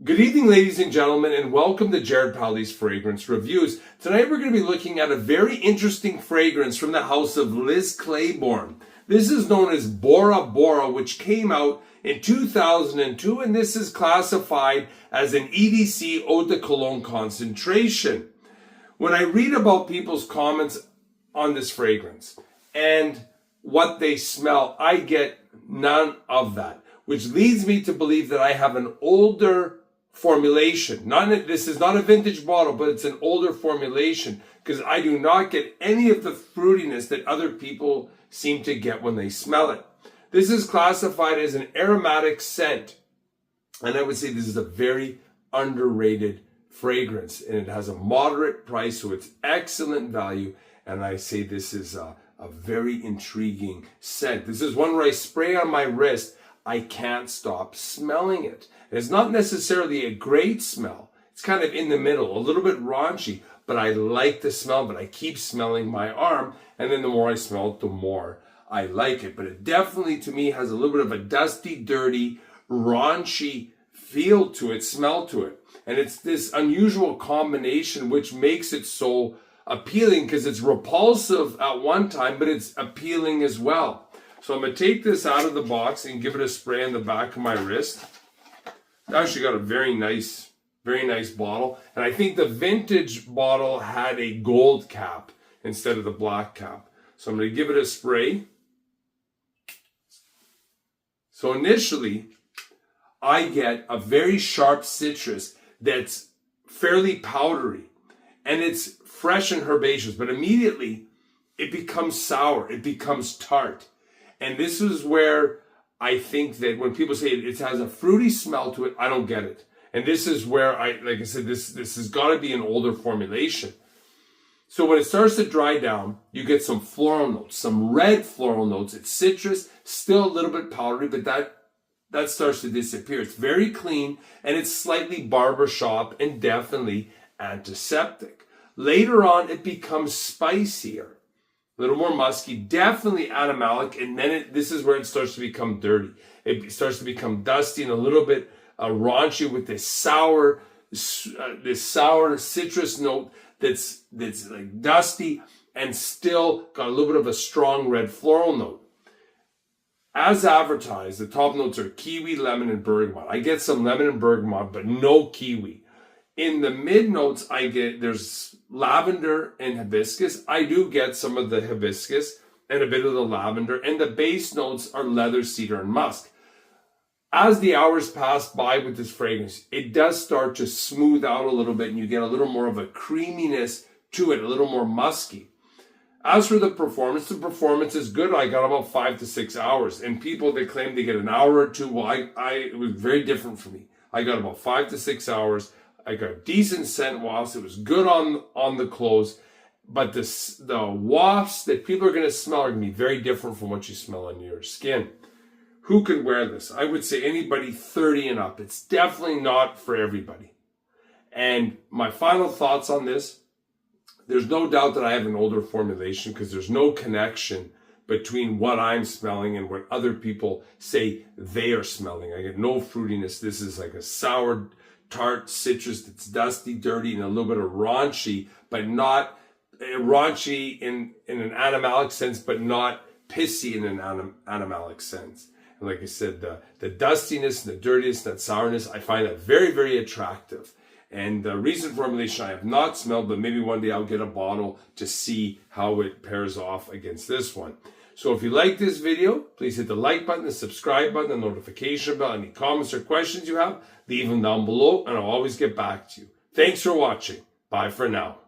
Good evening, ladies and gentlemen, and welcome to Jared Powley's Fragrance Reviews. Tonight we're going to be looking at a very interesting fragrance from the house of Liz Claiborne. This is known as Bora Bora, which came out in 2002, and this is classified as an EDC Eau de Cologne concentration. When I read about people's comments on this fragrance and what they smell, I get none of that, which leads me to believe that I have an older formulation. This is not a vintage bottle, but it's an older formulation because I do not get any of the fruitiness that other people seem to get when they smell it. This is classified as an aromatic scent, and I would say this is a very underrated fragrance, and it has a moderate price, so it's excellent value, and I say this is a very intriguing scent. This is one where I spray on my wrist, I can't stop smelling it. It's not necessarily a great smell. It's kind of in the middle, a little bit raunchy, but I like the smell, but I keep smelling my arm, and then the more I smell it, the more I like it. But it definitely, to me, has a little bit of a dusty, dirty, raunchy feel to it, smell to it. And it's this unusual combination which makes it so appealing because it's repulsive at one time, but it's appealing as well. So I'm going to take this out of the box and give it a spray on the back of my wrist. I actually got a very nice bottle. And I think the vintage bottle had a gold cap instead of the black cap. So I'm going to give it a spray. So initially, I get a very sharp citrus that's fairly powdery. And it's fresh and herbaceous. But immediately, it becomes sour. It becomes tart. And this is where I think that when people say it has a fruity smell to it, I don't get it. And this is where like I said, this has got to be an older formulation. So when it starts to dry down, you get some floral notes, some red floral notes. It's citrus, still a little bit powdery, but that starts to disappear. It's very clean, and it's slightly barbershop and definitely antiseptic. Later on, it becomes spicier. A little more musky, definitely animalic, and then this is where it starts to become dirty. It starts to become dusty and a little bit raunchy with this sour citrus note that's like dusty and still got a little bit of a strong red floral note. As advertised, the top notes are kiwi, lemon, and bergamot. I get some lemon and bergamot, but no kiwi. In the mid notes, there's lavender and hibiscus. I do get some of the hibiscus and a bit of the lavender, and the base notes are leather, cedar, and musk. As the hours pass by with this fragrance, it does start to smooth out a little bit, and you get a little more of a creaminess to it, a little more musky. As for the performance is good. I got about 5 to 6 hours, and people that claim they get an hour or two, well, it was very different for me. I got about 5 to 6 hours. I got decent scent wafts. It was good on the clothes, but the wafts that people are going to smell are going to be very different from what you smell on your skin. Who could wear this? I would say anybody 30 and up. It's definitely not for everybody. And my final thoughts on this, there's no doubt that I have an older formulation because there's no connection between what I'm smelling and what other people say they are smelling. I get no fruitiness. This is like a sour, tart citrus that's dusty, dirty, and a little bit of raunchy, but not raunchy in an animalic sense, but not pissy in an animalic sense. And like I said, the dustiness, the dirtiness, that sourness, I find that very, very attractive. And the recent formulation I have not smelled, but maybe one day I'll get a bottle to see how it pairs off against this one. So if you like this video, please hit the like button, the subscribe button, the notification bell. Any comments or questions you have, leave them down below, and I'll always get back to you. Thanks for watching. Bye for now.